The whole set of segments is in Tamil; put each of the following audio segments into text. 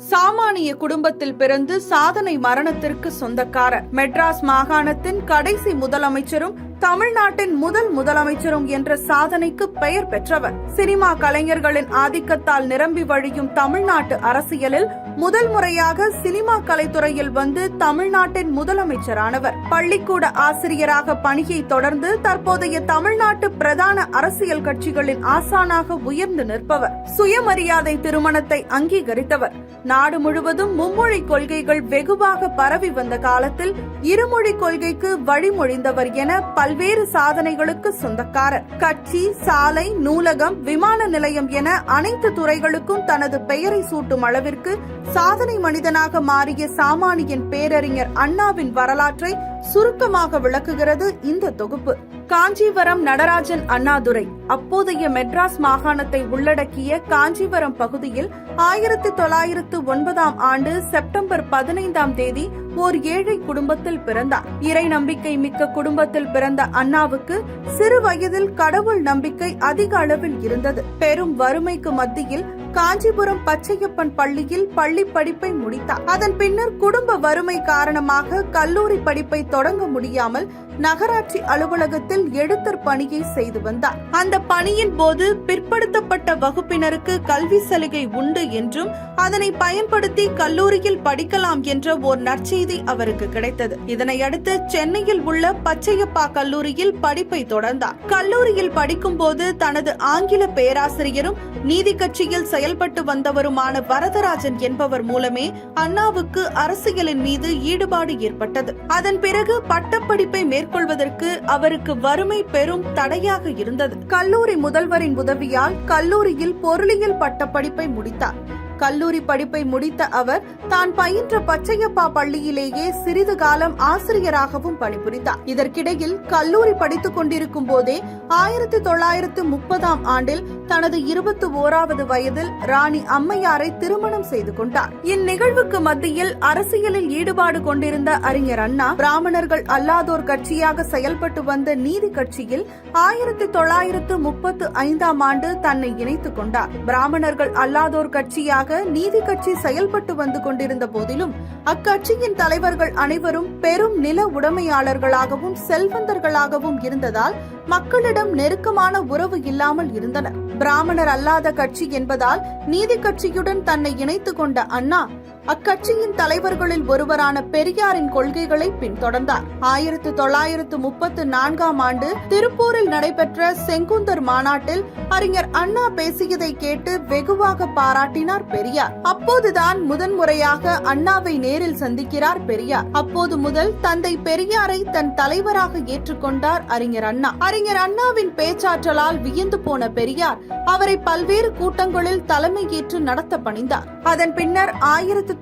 சாமானிய குடும்பத்தில் பிறந்து சாதனை மரணத்திற்கு சொந்தக்காரர். மெட்ராஸ் மாகாணத்தின் கடைசி முதலமைச்சரும் தமிழ்நாட்டின் முதலமைச்சரும் என்ற சாதனைக்கு பெயர் பெற்றவர். சினிமா கலைஞர்களின் ஆதிக்கத்தால் நிரம்பி வழியும் தமிழ்நாட்டு அரசியலில் முதல் முறையாக சினிமா கலைத்துறையில் வந்து தமிழ்நாட்டின் முதலமைச்சரானவர். பள்ளிக்கூட ஆசிரியராக பணியை தொடர்ந்து தற்போதைய தமிழ்நாட்டு பிரதான அரசியல் கட்சிகளின் ஆசானாக உயர்ந்து நிற்பவர். சுயமரியாதை திருமணத்தை அங்கீகரித்தவர். நாடு முழுவதும் மும்மொழி கொள்கைகள் வெகுவாக பரவி வந்த காலத்தில் இருமொழி கொள்கைக்கு வழிமொழிந்தவர் என பல்வேறு சாதனைகளுக்கு சொந்தக்காரர். கட்சி, சாலை, நூலகம், விமான நிலையம் என அனைத்து துறைகளுக்கும் தனது பெயரை சூட்டும் அளவிற்கு சாதனை மனிதனாக மாறிய சாமானியன் பேரறிஞர் அண்ணாவின் வரலாற்றை சுருக்கமாக விளக்குகிறது இந்த தொகுப்பு. காஞ்சிபுரம் நடராஜன் அண்ணாதுரை அப்போதைய மெட்ராஸ் மாகாணத்தை உள்ளடக்கிய காஞ்சிபுரம் பகுதியில் 1909 செப்டம்பர் 15 ஓர் ஏழை குடும்பத்தில் பிறந்தார். இறை நம்பிக்கை மிக்க குடும்பத்தில் பிறந்த அண்ணாவுக்கு சிறு வயதில் கடவுள் நம்பிக்கை அதிக அளவில் இருந்தது. பெரும் வறுமைக்கு மத்தியில் காஞ்சிபுரம் பச்சையப்பன் பள்ளியில் பள்ளி படிப்பை முடித்தார். அதன் பின்னர் குடும்ப வறுமை காரணமாக கல்லூரி படிப்பை தொடங்க முடியாமல் நகராட்சி அலுவலகத்தில் எழுத்தர் பணியை செய்து வந்தார். அந்த பணியின் போது பிற்படுத்தப்பட்ட வகுப்பினருக்கு கல்வி சலுகை உண்டு என்றும் அதனை பயன்படுத்தி கல்லூரியில் படிக்கலாம் என்ற ஓர் நற்செய்தி அவருக்கு கிடைத்தது. இதனையடுத்து சென்னையில் உள்ள பச்சையப்பா கல்லூரியில் படிப்பை தொடர்ந்தார். கல்லூரியில் படிக்கும் போது தனது ஆங்கில பேராசிரியரும் நீதி கட்சியில் செயல்பட்டு வந்தவருமான வரதராஜன் என்பவர் மூலமே அண்ணாவுக்கு அரசியலின் மீது ஈடுபாடு ஏற்பட்டது. அதன் பிறகு பட்டப்படிப்பை மேற்கொள்வதற்கு அவருக்கு வறுமை பெரும் தடையாக இருந்தது. கல்லூரி முதல்வரின் உதவியால் கல்லூரியில் பொருளியல் பட்டப்படிப்பை முடித்தார். கல்லூரி படிப்பை முடித்த அவர் தான் பயின்ற பச்சையப்பா பள்ளியிலேயே சிறிது காலம் ஆசிரியராகவும் பணிபுரிந்தார். இதற்கிடையில் கல்லூரி படித்துக் கொண்டிருக்கும் போதே 1930 தனது 21வது வயதில் ராணி அம்மையாரை திருமணம் செய்து கொண்டார். இந்நிகழ்வுக்கு மத்தியில் அரசியலில் ஈடுபாடு கொண்டிருந்த அறிஞர் அண்ணா பிராமணர்கள் அல்லாதோர் கட்சியாக செயல்பட்டு வந்த நீதி கட்சியில் 1935 தன்னை இணைத்துக் கொண்டார். பிராமணர்கள் அல்லாதோர் கட்சியாக நீதி கட்சி செயல்பட்டு வந்து கொண்டிருந்த போதிலும் அக்கட்சியின் தலைவர்கள் அனைவரும் பெரும் நில உடைமையாளர்களாகவும் செல்வந்தர்களாகவும் இருந்ததால் மக்களிடம் நெருக்கமான உறவு இல்லாமல் இருந்தனர். பிராமணர் அல்லாத கட்சி என்பதால் நீதி கட்சியுடன் தன்னை இணைத்துக் கொண்ட அண்ணா அக்கட்சியின் தலைவர்களில் ஒருவரான பெரியாரின் கொள்கைகளை பின்தொடர்ந்தார். 1934 திருப்பூரில் நடைபெற்ற செங்குந்தர் மாநாட்டில் அறிஞர் அண்ணா பேசியதை கேட்டு வெகுவாக பாராட்டினார் பெரியார். அப்போதுதான் முதன்முறையாக அண்ணாவை நேரில் சந்திக்கிறார் பெரியார். அப்போது முதல் தந்தை பெரியாரை தன் தலைவராக ஏற்றுக்கொண்டார் அறிஞர் அண்ணா. அறிஞர் அண்ணாவின் பேச்சாற்றலால் வியந்து போன பெரியார் அவரை பல்வேறு கூட்டங்களில் தலைமை ஏற்று நடத்த பணிந்தார். அதன் பின்னர் 1937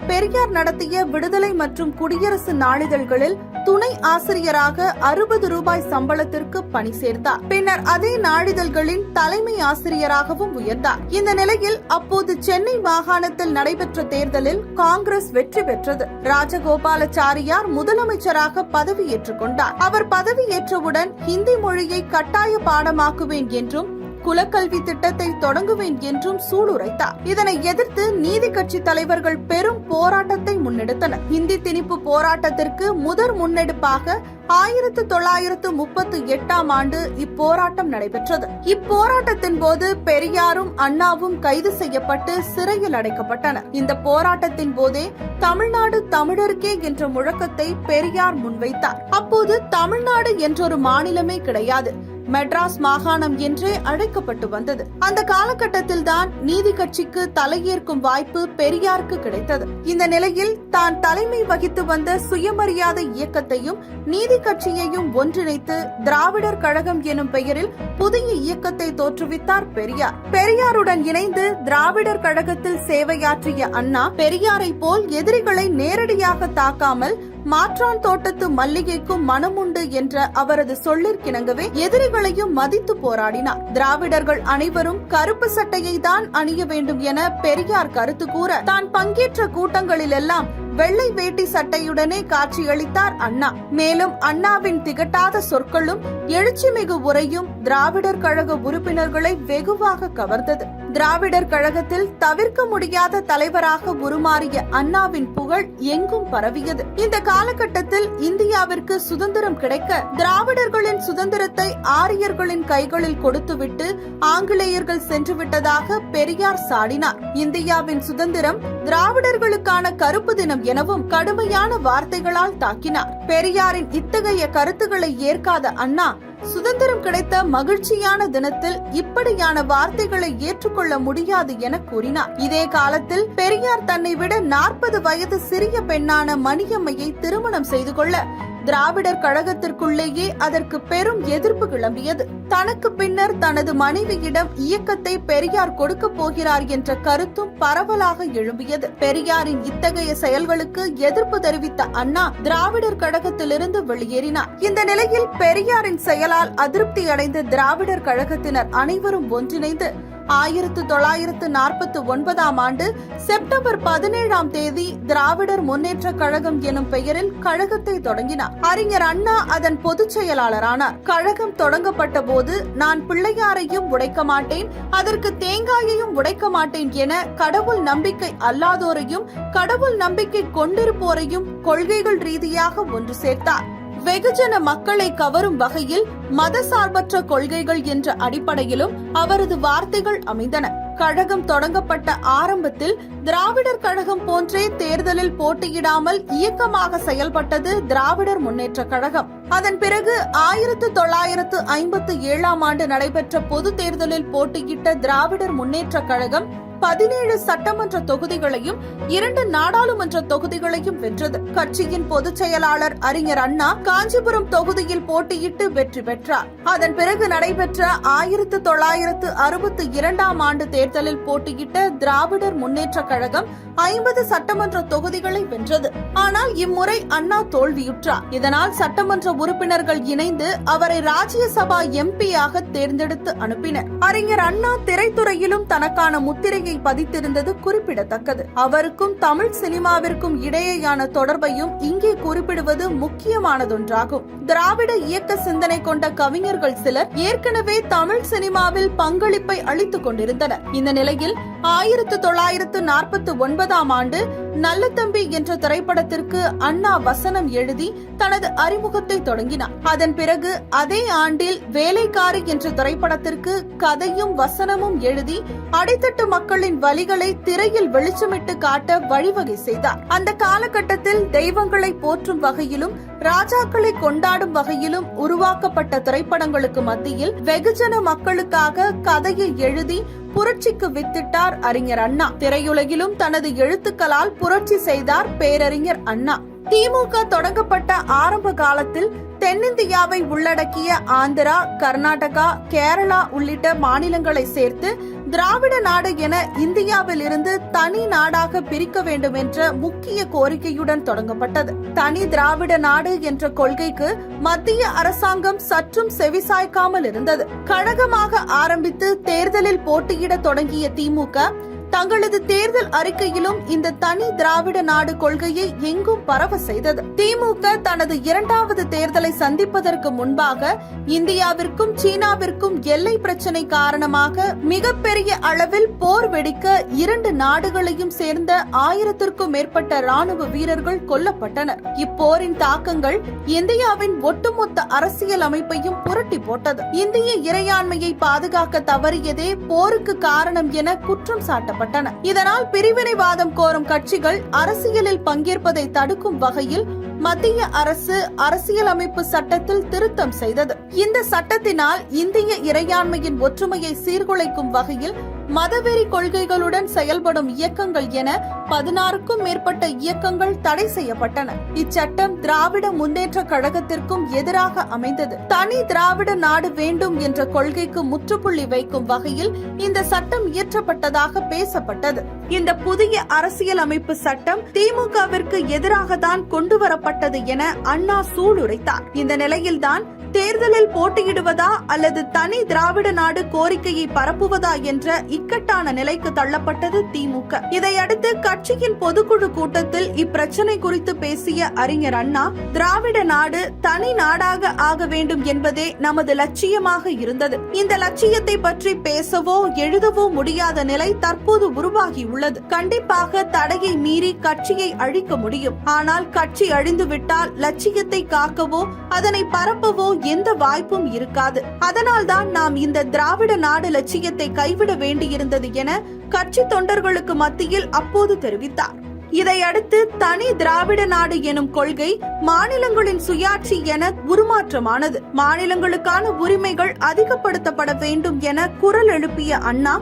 பெரியார் நடத்திய விடுதலை மற்றும் குடியரசு நாளிதழ்களில் துணை ஆசிரியராக 60 ரூபாய் சம்பளத்திற்கு பணி சேர்ந்தார். பின்னர் அதே நாளிதழ்களின் தலைமை ஆசிரியராகவும் உயர்ந்தார். இந்த நிலையில் அப்போது சென்னை மாகாணத்தில் நடைபெற்ற தேர்தலில் காங்கிரஸ் வெற்றி பெற்றது. ராஜகோபாலாச்சாரியார் முதலமைச்சராக பதவியேற்றுக் கொண்டார். அவர் பதவியேற்றவுடன் ஹிந்தி மொழியை கட்டாய பாடமாக்குவேன் என்றும் குலக்கல்வி திட்டத்தை தொடங்குவேன் என்றும் சூளுரைத்தார். இதனை எதிர்த்து நீதி கட்சி தலைவர்கள் பெரும் போராட்டத்தை முன்னெடுத்தனர். ஹிந்தி திணிப்பு போராட்டத்திற்கு முதற் முன்னெடுப்பாக 1938 இப்போராட்டம் நடைபெற்றது. இப்போராட்டத்தின் போது பெரியாரும் அண்ணாவும் கைது செய்யப்பட்டு சிறையில் அடைக்கப்பட்டனர். இந்த போராட்டத்தின் போதே தமிழ்நாடு தமிழருக்கே என்ற முழக்கத்தை பெரியார் முன்வைத்தார். அப்போது தமிழ்நாடு என்றொரு மாநிலமே கிடையாது, மெட்ராஸ் மாகாணம் என்றே அழைக்கப்பட்டு வந்தது. அந்த காலகட்டத்தில் தான் நீதி கட்சிக்கு தலையேற்கும் வாய்ப்பு பெரியாருக்கு கிடைத்தது. இந்த நிலையில் தான் தலைமை வகித்து வந்த சுயமரியாதை இயக்கத்தையும் நீதி கட்சியையும் ஒன்றிணைத்து திராவிடர் கழகம் எனும் பெயரில் புதிய இயக்கத்தை தோற்றுவித்தார் பெரியார். பெரியாருடன் இணைந்து திராவிடர் கழகத்தில் சேவையாற்றிய அண்ணா பெரியாரை போல் எதிரிகளை நேரடியாக தாக்காமல் மாற்றான் தோட்டத்து மல்லிகைக்கும் மனமுண்டு என்ற அவரது சொல்லிற்கிணங்கவே எதிரிகளையும் மதித்து போராடினார். திராவிடர்கள் அனைவரும் கருப்பு சட்டையை தான் அணிய வேண்டும் என பெரியார் கருத்து கூற தான் பங்கேற்ற கூட்டங்களிலெல்லாம் வெள்ளை வேட்டி சட்டையுடனே காட்சியளித்தார் அண்ணா. மேலும் அண்ணாவின் திகட்டாத சொற்களும் எழுச்சிமிகு உரையும் திராவிடர் கழக உறுப்பினர்களை வெகுவாக கவர்ந்தது. திராவிடர் கழகத்தில் தவிர்க்க முடியாத தலைவராக உருமாறிய அண்ணாவின் புகழ் எங்கும் பரவியது. இந்த காலகட்டத்தில் இந்தியாவிற்கு சுதந்திரம் கிடைக்க திராவிடர்களின் சுதந்திரத்தை ஆரியர்களின் கைகளில் கொடுத்துவிட்டு ஆங்கிலேயர்கள் சென்றுவிட்டதாக பெரியார் சாடினார். இந்தியாவின் சுதந்திரம் திராவிடர்களுக்கான கருப்பு தினம் எனவும் கடுமையான வார்த்தைகளால் தாக்கினார். பெரியாரின் இத்தகைய கருத்துக்களை ஏற்காத அண்ணா சுதந்திரம் கிடைத்த மகிழ்ச்சியான தினத்தில் இப்படியான வார்த்தைகளை ஏற்றுக்கொள்ள முடியாது என கூறினார். இதே காலத்தில் பெரியார் தன்னை விட 40 வயது சிறிய பெண்ணான மணியம்மையை திருமணம் செய்து கொள்ள திராவிடர் கழகத்திற்குள்ளேயே அதற்கு பெரும் எதிர்ப்பு கிளம்பியது. தனக்கு பின்னர் தனது மனைவியிடம் இயக்கத்தை பெரியார் கொடுக்க போகிறார் என்ற கருத்தும் பரவலாக எழும்பியது. பெரியாரின் இத்தகைய செயல்களுக்கு எதிர்ப்பு தெரிவித்த அண்ணா திராவிடர் கழகத்திலிருந்து வெளியேறினார். இந்த நிலையில் பெரியாரின் செயலால் அதிருப்தி அடைந்த திராவிடர் கழகத்தினர் அனைவரும் ஒன்றிணைந்து 1949 ஆண்டு செப்டம்பர் 17 திராவிடர் முன்னேற்ற கழகம் எனும் பெயரில் கழகத்தை தொடங்கினார். அறிஞர் அண்ணா அதன் பொதுச் செயலாளரானார். கழகம் தொடங்கப்பட்ட போது நான் பிள்ளையாரையும் உடைக்க மாட்டேன், அதற்கு தேங்காயையும் உடைக்க மாட்டேன் என கடவுள் நம்பிக்கை அல்லாதோரையும் கடவுள் நம்பிக்கை கொண்டிருப்போரையும் கொள்கைகள் ரீதியாக ஒன்று சேர்த்தார். வெகுஜன மக்களை கவரும் வகையில் மதசார்பற்ற கொள்கைகள் என்ற அடிப்படையிலும் அவரது வார்த்தைகள் அமைந்தன. கழகம் தொடங்கப்பட்ட ஆரம்பத்தில் திராவிடர் கழகம் போன்றே தேர்தலில் போட்டியிடாமல் இயக்கமாக செயல்பட்டது திராவிடர் முன்னேற்ற கழகம். அதன் பிறகு 1957 ஆண்டு நடைபெற்ற பொது தேர்தலில் போட்டியிட்ட திராவிடர் முன்னேற்ற கழகம் 17 சட்டமன்ற தொகுதிகளையும் 2 நாடாளுமன்ற தொகுதிகளையும் வென்றது. கட்சியின் பொதுச் செயலாளர் அறிஞர் அண்ணா காஞ்சிபுரம் தொகுதியில் போட்டியிட்டு வெற்றி பெற்றார். அதன் பிறகு நடைபெற்ற 1962 ஆண்டு தேர்தலில் போட்டியிட்ட திராவிடர் முன்னேற்ற கழகம் 50 சட்டமன்ற தொகுதிகளை வென்றது. ஆனால் இம்முறை அண்ணா தோல்வியுற்றார். இதனால் சட்டமன்ற உறுப்பினர்கள் இணைந்து அவரை ராஜ்யசபா எம்பியாக தேர்ந்தெடுத்து அனுப்பினர். அறிஞர் அண்ணா திரைத்துறையிலும் தனக்கான முத்திரையை பதித்திருந்தது குறிப்பிடத்தக்கது. அவருக்கும் தமிழ் சினிமாவிற்கும் இடையேயான தொடர்பையும் இங்கே குறிப்பிடுவது முக்கியமானதொன்றாகும். திராவிட இயக்க சிந்தனை கொண்ட கவிஞர்கள் சிலர் ஏற்கனவே தமிழ் சினிமாவில் பங்களிப்பை அளித்துக் கொண்டிருந்தனர். இந்த நிலையில் 1949 ஆண்டு நல்ல தம்பி என்ற திரைப்படத்திற்கு அண்ணா வசனம் எழுதி தனது அறிமுகத்தை தொடங்கினார். அதன் பிறகு அதே ஆண்டில் வேலைக்காரி என்ற திரைப்படத்திற்கு கதையும் வசனமும் எழுதி அடித்தட்டு மக்களின் வலிகளை திரையில் வெளிச்சமிட்டு காட்ட வழிவகை செய்தார். அந்த காலகட்டத்தில் தெய்வங்களை போற்றும் வகையிலும் ராஜாக்களை கொண்டாடும் வகையிலும் உருவாக்கப்பட்ட திரைப்படங்களுக்கு மத்தியில் வெகுஜன மக்களுக்காக கதையை எழுதி புரட்சிக்கு வித்திட்டார் அறிஞர் அண்ணா. திரையுலகிலும் தனது எழுத்துக்களால் புரட்சி செய்தார் பேரறிஞர் அண்ணா. திமுக தொடங்கப்பட்ட ஆரம்ப காலத்தில் தென்னிந்தியாவை உள்ளடக்கிய ஆந்திரா, கர்நாடகா, கேரளா உள்ளிட்ட மாநிலங்களை சேர்த்து திராவிட நாடு என இந்தியாவில் இருந்து தனி நாடாக பிரிக்க வேண்டும் என்ற முக்கிய கோரிக்கையுடன் தொடங்கப்பட்டது. தனி திராவிட நாடு என்ற கொள்கைக்கு மத்திய அரசாங்கம் சற்றும் செவிசாய்க்காமல் இருந்தது. கழகமாக ஆரம்பித்து தேர்தலில் போட்டியிட தொடங்கிய திமுக தங்களது தேர்தல் அறிக்கையிலும் இந்த தனி திராவிட நாடு கொள்கையை எங்கும் பரவ செய்தது. திமுக தனது 2வது தேர்தலை சந்திப்பதற்கு முன்பாக இந்தியாவிற்கும் சீனாவிற்கும் எல்லை பிரச்சினை காரணமாக மிகப்பெரிய அளவில் போர் வெடிக்க 2 நாடுகளையும் சேர்ந்த 1000க்கும் மேற்பட்ட ராணுவ வீரர்கள் கொல்லப்பட்டனர். இப்போரின் தாக்கங்கள் இந்தியாவின் ஒட்டுமொத்த அரசியல் அமைப்பையும் புரட்டி போட்டது. இந்திய இறையாண்மையை பாதுகாக்க தவறியதே போருக்கு காரணம் என குற்றம் சாட்டப்பட்டது. இதனால் பிரிவினைவாதம் கோரும் கட்சிகள் அரசியலில் பங்கேற்பதை தடுக்கும் வகையில் மத்திய அரசு அரசியலமைப்பு சட்டத்தில் திருத்தம் செய்தது. இந்த சட்டத்தினால் இந்திய இறையாண்மையின் ஒற்றுமையை சீர்குலைக்கும் வகையில் மதவெறி கொள்கைகளுடன் செயல்படும் இயக்கங்கள் என 16க்கும் மேற்பட்ட இயக்கங்கள் தடை செய்யப்பட்டன. இச்சட்டம் திராவிட முன்னேற்ற கழகத்திற்கும் எதிராக அமைந்தது. தனி திராவிட நாடு வேண்டும் என்ற கொள்கைக்கு முற்றுப்புள்ளி வைக்கும் வகையில் இந்த சட்டம் இயற்றப்பட்டதாக பேசப்பட்டது. இந்த புதிய அரசியலமைப்பு சட்டம் திமுகவிற்கு எதிராகத்தான் கொண்டு வரப்பட்டது என அண்ணா சூளுரைத்தார். இந்த நிலையில்தான் தேர்தலில் போட்டியிடுவதா அல்லது தனி திராவிட நாடு கோரிக்கையை பரப்புவதா என்ற இக்கட்டான நிலைக்கு தள்ளப்பட்டது திமுக. இதையடுத்து கட்சியின் பொதுக்குழு கூட்டத்தில் இப்பிரச்சனை குறித்து பேசிய அறிஞர் அண்ணா, திராவிட நாடு தனி நாடாக ஆக வேண்டும் என்பதே நமது லட்சியமாக இருந்தது. இந்த லட்சியத்தை பற்றி பேசவோ எழுதவோ முடியாத நிலை தற்போது உருவாகியுள்ளது. கண்டிப்பாக தடையை மீறி கட்சியை அழிக்க முடியும். ஆனால் கட்சி அழிந்துவிட்டால் லட்சியத்தை காக்கவோ அதனை பரப்பவோ எந்த வாய்ப்பும் இருக்காது. அதனால்தான் நாம் இந்த திராவிட நாடு லட்சியத்தை கைவிட வேண்டியிருந்தது என கட்சி தொண்டர்களுக்கு மத்தியில் அப்போது தெரிவித்தார். இதையடுத்து தனி திராவிட நாடு எனும் கொள்கை மாநிலங்களின் சுயாட்சி என உருமாற்றமானது. மாநிலங்களுக்கான உரிமைகள் அதிகப்படுத்தப்பட வேண்டும் என குரல் எழுப்பிய அண்ணா,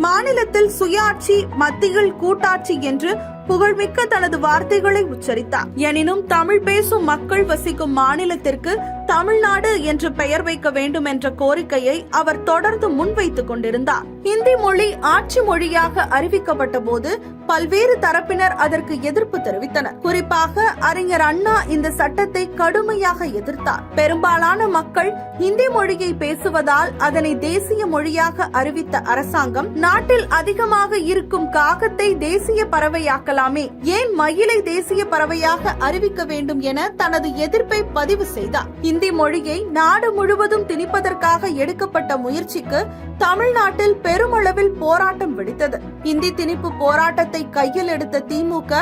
மாநிலத்தில் சுயாட்சி, மத்தியில் கூட்டாட்சி என்று புகழ்மிக்க தனது வார்த்தைகளை உச்சரித்தார். எனினும் தமிழ் பேசும் மக்கள் வசிக்கும் மாநிலத்திற்கு தமிழ்நாடு என்று பெயர் வைக்க வேண்டும் என்ற கோரிக்கையை அவர் தொடர்ந்து முன்வைத்துக் கொண்டிருந்தார். ஹிந்தி மொழி ஆட்சி மொழியாக அறிவிக்கப்பட்ட போது பல்வேறு தரப்பினர் அதற்கு எதிர்ப்பு தெரிவித்தனர். குறிப்பாக அறிஞர் அண்ணா இந்த சட்டத்தை கடுமையாக எதிர்த்தார். பெரும்பாலான மக்கள் ஹிந்தி மொழியை பேசுவதால் அதனை தேசிய மொழியாக அறிவித்த அரசாங்கம், நாட்டில் அதிகமாக இருக்கும் காகத்தை தேசிய பறவையாக்கலாமே, ஏன் மயிலை தேசிய பறவையாக அறிவிக்க வேண்டும் என தனது எதிர்ப்பை பதிவு செய்தார். ஹிந்தி மொழியை நாடு முழுவதும் திணிப்பதற்காக எடுக்கப்பட்ட முயற்சிக்கு தமிழ்நாட்டில் பெருமளவில் போராட்டம் வெடித்தது. இந்தி திணிப்பு போராட்டத்தை கையில் எடுத்த திமுக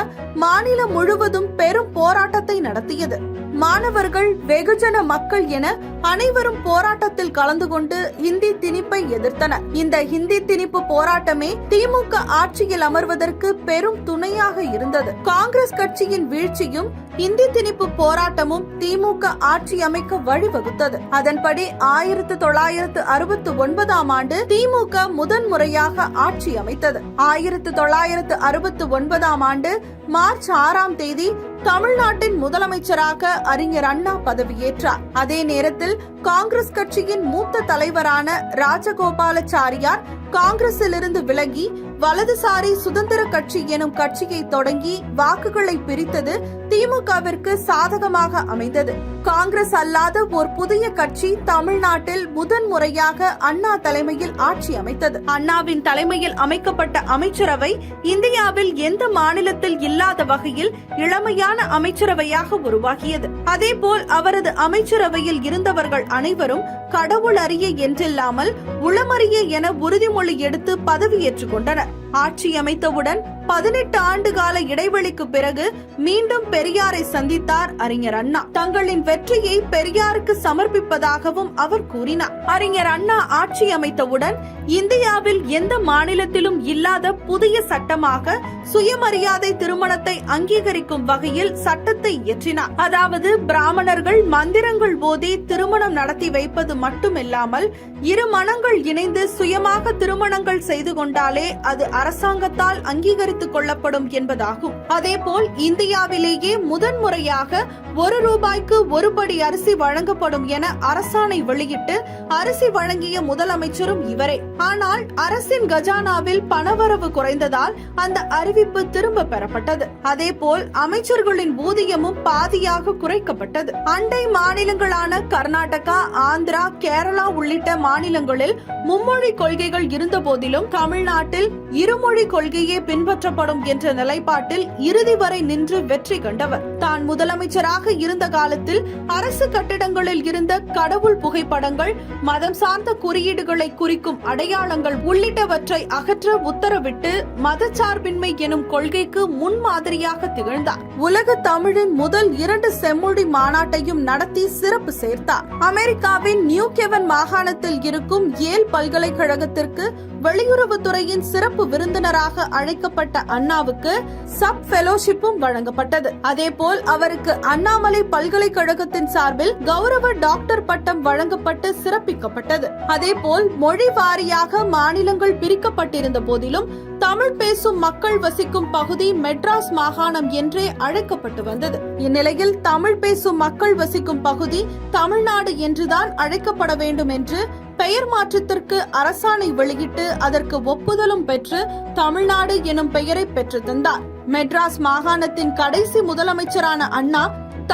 மாநிலம் முழுவதும் பெரும் போராட்டத்தை நடத்தியது. மாணவர்கள், வெகுஜன மக்கள் என அனைவரும் போராட்டத்தில் கலந்து கொண்டு இந்தி திணிப்பை எதிர்த்தனர். இந்த ஹிந்தி திணிப்பு போராட்டமே திமுக ஆட்சியில் அமர்வதற்கு பெரும் துணையாக இருந்தது. காங்கிரஸ் கட்சியின் வீழ்ச்சியும் இந்தி திணிப்பு போராட்டமும் திமுக ஆட்சி அமைக்க வழிவகுத்தது. அதன்படி 1969 ஆண்டு திமுக முதன்முறையாக ஆட்சி அமைத்தது. 1969 ஆண்டு மார்ச் 6 தமிழ்நாட்டின் முதலமைச்சராக அறிஞர் அண்ணா பதவியேற்றார். அதே நேரத்தில் காங்கிரஸ் கட்சியின் மூத்த தலைவரான ராஜகோபாலாச்சாரியார் காங்கிரசிலிருந்து விலகி வலதுசாரி சுதந்திர கட்சி எனும் கட்சியை தொடங்கி வாக்குகளை பிரித்தது திமுகவிற்கு சாதகமாக அமைந்தது. காங்கிரஸ் அல்லாத ஒரு புதிய கட்சி தமிழ்நாட்டில் முதன்முறையாக அண்ணா தலைமையில் ஆட்சி அமைத்தது. அண்ணாவின் தலைமையில் அமைக்கப்பட்ட அமைச்சரவை இந்தியாவில் எந்த மாநிலத்தில் இல்லாத வகையில் இளமையான அமைச்சரவையாக உருவாகியது. அதேபோல் அவரது அமைச்சரவையில் இருந்தவர்கள் அனைவரும் கடவுள் அறிய என்றில்லாமல் உளமறிய என உறுதிமொழி எடுத்து பதவியேற்றுக் கொண்டனர். ஆட்சி அமைத்தவுடன் 18 ஆண்டு கால இடைவெளிக்கு பிறகு மீண்டும் பெரியாரை சந்தித்தார் அறிஞர் அண்ணா. தங்களின் வெற்றியை பெரியாருக்கு சமர்ப்பிப்பதாகவும் அவர் கூறினார். அறிஞர் அண்ணா ஆட்சி அமைத்தவுடன் இந்தியாவில் எந்த மாநிலத்திலும் இல்லாத புதிய சட்டமாக சுயமரியாதை திருமணத்தை அங்கீகரிக்கும் வகையில் சட்டத்தை இயற்றினார். அதாவது பிராமணர்கள் மந்திரங்கள் ஓதி திருமணம் நடத்தி வைப்பது மட்டுமில்லாமல் இரு மனங்கள் இணைந்து சுயமாக திருமணங்கள் செய்து கொண்டாலே அது அரசாங்கத்தால் அங்கீகரித்துக் கொள்ளப்படும் என்பதாகும். அதேபோல் இந்தியாவிலேயே முதன்முறையாக ₹1 ஒரு படி அரிசி வழங்கப்படும் என அரசாணை வெளியிட்டு அரிசி வழங்கிய முதலமைச்சரும் இவரே. ஆனால் அரசின் கஜானாவில் பணவரவு குறைந்ததால் அந்த அறிவிப்பு திரும்ப பெறப்பட்டது. அதேபோல் அமைச்சர்களின் ஊதியமும் பாதியாக குறைக்கப்பட்டது. அண்டை மாநிலங்களான கர்நாடகா, ஆந்திரா, கேரளா உள்ளிட்ட மாநிலங்களில் மும்மொழி கொள்கைகள் இருந்த போதிலும் தமிழ்நாட்டில் இருமொழி கொள்கையே பின்பற்றப்படும் என்ற நிலைப்பாட்டில் இறுதி வரை நின்று வெற்றி கண்டவர். தான் முதலமைச்சராக இருந்த காலத்தில் அரசு கட்டிடங்களில் இருந்த கடவுள் புகைப்படங்கள், மதம் சார்ந்த குறியீடுகளை குறிக்கும் அடையாளங்கள் உள்ளிட்டவற்றை அகற்ற உத்தரவிட்டு மதச்சார்பின்மை எனும் கொள்கைக்கு முன்மாதிரியாக திகழ்ந்தார். உலக தமிழின் முதல் 2 செம்மொழி மாநாட்டையும் நடத்தி சிறப்பு சேர்த்தார். அமெரிக்காவின் நியூ கெவன் மாகாணத்தில் இருக்கும் ஏல் பல்கலைக்கழகத்திற்கு வெளியுறவுத்துறையின் சிறப்பு விருந்தினராக அழைக்கப்பட்ட அண்ணாவுக்கு சப் ஃபெலோஷிப்பும் வழங்கப்பட்டது. அதேபோல் அவருக்கு அண்ணாமலை பல்கலைக்கழகத்தின் சார்பில் கௌரவ டாக்டர் பட்டம் வழங்கப்பட்டு சிறப்பிக்கப்பட்டது. அதேபோல் மொழி வாரியாக மாநிலங்கள் பிரிக்கப்பட்டிருந்த போதிலும் தமிழ் பேசும் மக்கள் வசிக்கும் பகுதி மெட்ராஸ் மாகாணம் என்றே அழைக்கப்பட்டு வந்தது. இந்நிலையில் தமிழ் பேசும் மக்கள் வசிக்கும் பகுதி தமிழ்நாடு என்றுதான் அழைக்கப்பட வேண்டும் என்று பெயர் மாற்றத்திற்கு அரசாணை வெளியிட்டு அதற்கு ஒப்புதலும் பெற்று தமிழ்நாடு எனும் பெயரை பெற்று தந்தார். மெட்ராஸ் மாகாணத்தின் கடைசி முதலமைச்சரான அண்ணா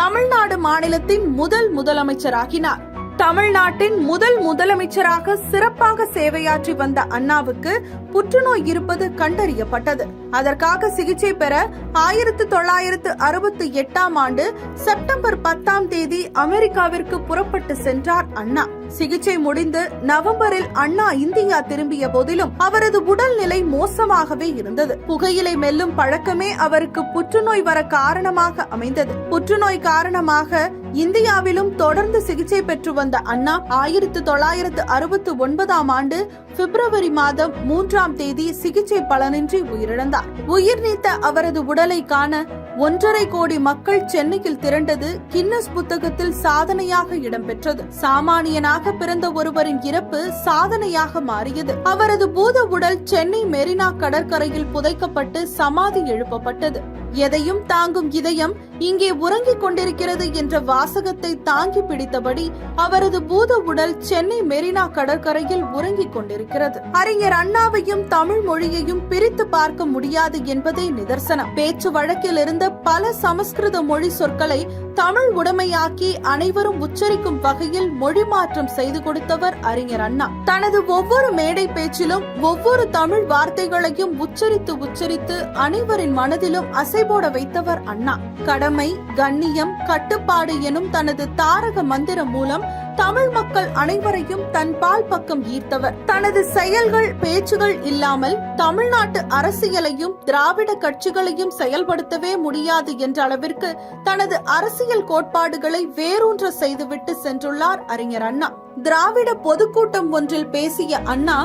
தமிழ்நாடு மாநிலத்தின் முதல் முதலமைச்சராகினார். தமிழ்நாட்டின் முதல் முதலமைச்சராக சிறப்பாக சேவையாற்றி வந்த அண்ணாவுக்கு புற்றுநோய் இருப்பது கண்டறியப்பட்டது. அதற்காக சிகிச்சை பெற 1968 ஆண்டு செப்டம்பர் 10 அமெரிக்காவிற்கு புறப்பட்டு சென்றார் அண்ணா. சிகிச்சை முடிந்து நவம்பரில் அண்ணா இந்தியா திரும்பிய போதிலும் அவரது உடல்நிலை மோசமாகவே இருந்தது. புகையிலை மெல்லும் பழக்கமே அவருக்கு புற்றுநோய் வர காரணமாக அமைந்தது. புற்றுநோய் காரணமாக இந்தியாவிலும் தொடர்ந்து சிகிச்சை பெற்று வந்த அண்ணா 1969 ஆண்டு பிப்ரவரி மாதம் 3 சிகிச்சை பலனின்றி உயிரிழந்தார். உயிர் நீத்த அவரது உடலை காண 1.5 கோடி மக்கள் சென்னையில் திரண்டது கின்னஸ் புத்தகத்தில் சாதனையாக இடம்பெற்றது. சாமானியனாக பிறந்த ஒருவரின் இறப்பு சாதனையாக மாறியது. அவரது பூத உடல் சென்னை மெரினா கடற்கரையில் புதைக்கப்பட்டு சமாதி எழுப்பப்பட்டது. எதையும் தாங்கும் இதயம் இங்கே உறங்கிக் கொண்டிருக்கிறது என்ற வாசகத்தை தாங்கி பிடித்தபடி அவரது பூத உடல் சென்னை மெரினா கடற்கரையில் உறங்கிக் கொண்டிருக்கிறது. அறிஞர் அண்ணாவையும் தமிழ் மொழியையும் பிரித்து பார்க்க முடியாது என்பதே நிதர்சனம். பேச்சு வழக்கில் இருந்த பல சமஸ்கிருத மொழி சொற்களை தமிழ் உடைமையாக்கி அனைவரும் உச்சரிக்கும் வகையில் மொழி மாற்றம் செய்து கொடுத்தவர் அறிஞர் அண்ணா. தனது ஒவ்வொரு மேடை பேச்சிலும் ஒவ்வொரு தமிழ் வார்த்தைகளையும் உச்சரித்து உச்சரித்து அனைவரின் மனதிலும் அசைபோட வைத்தவர் அண்ணா. கடமை, கண்ணியம், கட்டுப்பாடு எனும் தனது தாரக மந்திரம் மூலம் தமிழ் மக்கள் அனைவரையும் தன் பால் பக்கம் ஈர்த்தவர். தனது செயல்கள், பேச்சுகள் இல்லாமல் தமிழ்நாட்டு அரசியலையும் திராவிட கட்சிகளையும் செயல்படுத்தவே முடியாது என்ற அளவிற்கு தனது அரசியல் கோட்பாடுகளை வேரூன்ற செய்துவிட்டு சென்றுள்ளார் அறிஞர் அண்ணா. திராவிட பொதுக்கூட்டம் ஒன்றில் பேசிய அண்ணா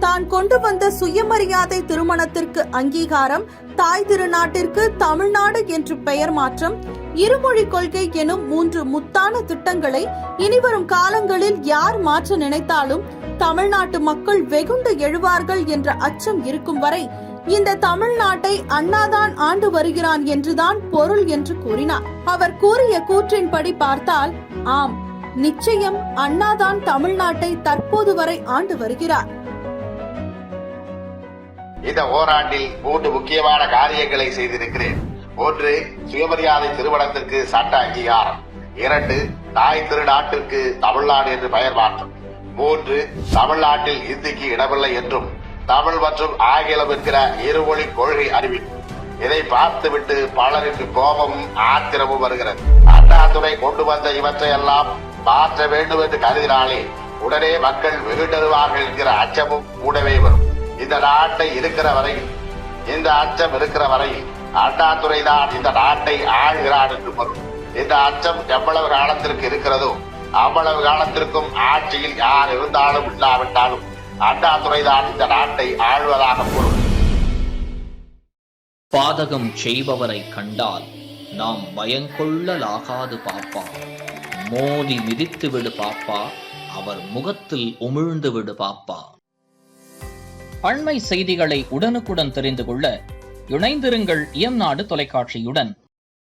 தான் கொண்டு வந்த சுயமரியாதை திருமணத்திற்கு அங்கீகாரம், தாய் திருநாட்டிற்கு தமிழ்நாடு என்று பெயர் மாற்றம், இருமொழி கொள்கை எனும் 3 முத்தான திட்டங்களை இனிவரும் காலங்களில் யார் மாற்ற நினைத்தாலும் தமிழ்நாட்டு மக்கள் வெகுண்டு எழுவார்கள் என்ற அச்சம் இருக்கும் வரை இந்த தமிழ்நாட்டை அண்ணாதான் ஆண்டு வருகிறான் என்றுதான் பொருள் என்று கூறினார். அவர் கூறிய கூற்றின்படி பார்த்தால் ஆம், நிச்சயம் அண்ணாதான் தமிழ்நாட்டை தற்போது வரை ஆண்டு வருகிறார். இந்த ஓராண்டில் 3 முக்கியமான காரியங்களை செய்திருக்கிறேன். 1. சுயமரியாதை திருமணத்திற்கு சட்ட அங்கீகாரம். 2. தாய் திருநாட்டிற்கு தமிழ்நாடு என்று பெயர் மாற்றம். 3. தமிழ்நாட்டில் இந்திக்கு இடமில்லை என்றும் தமிழ் மற்றும் ஆங்கிலம் என்கிற இருமொழி கொள்கை அறிவிப்பு. இதை பார்த்துவிட்டு பலருக்கு கோபமும் ஆத்திரமும் வருகிறது. அண்ணாதுரை கொண்டு வந்த இவற்றையெல்லாம் மாற்ற வேண்டும் என்று கருதினாலே உடனே மக்கள் வெகுண்டருவார்கள் என்கிற அச்சமும் கூடவே வரும். இந்த நாட்டை இருக்கிற வரையில், இந்த அச்சம் இருக்கிற வரையில் அண்ணாதுரை தான் இந்த நாட்டை ஆளுகிறார் என்று பொருள். இந்த அச்சம் எவ்வளவு காலத்திற்கு இருக்கிறதோ அவ்வளவு காலத்திற்கும் ஆட்சியில் யார் இருந்தாலும் இல்லாவிட்டாலும் அண்ணாதுரை தான் இந்த நாட்டை ஆழ்வதாக பொருள். பாதகம் செய்பவரை கண்டால் நாம் பயங்கொள்ளலாகாது பாப்பா. மோதி மிதித்து விடு பாப்பா, அவர் முகத்தில் உமிழ்ந்து விடு பாப்பா. அண்மை செய்திகளை உடனுக்குடன் தெரிந்து கொள்ள இணைந்திருங்கள் இயம்நாடு தொலைக்காட்சியுடன்.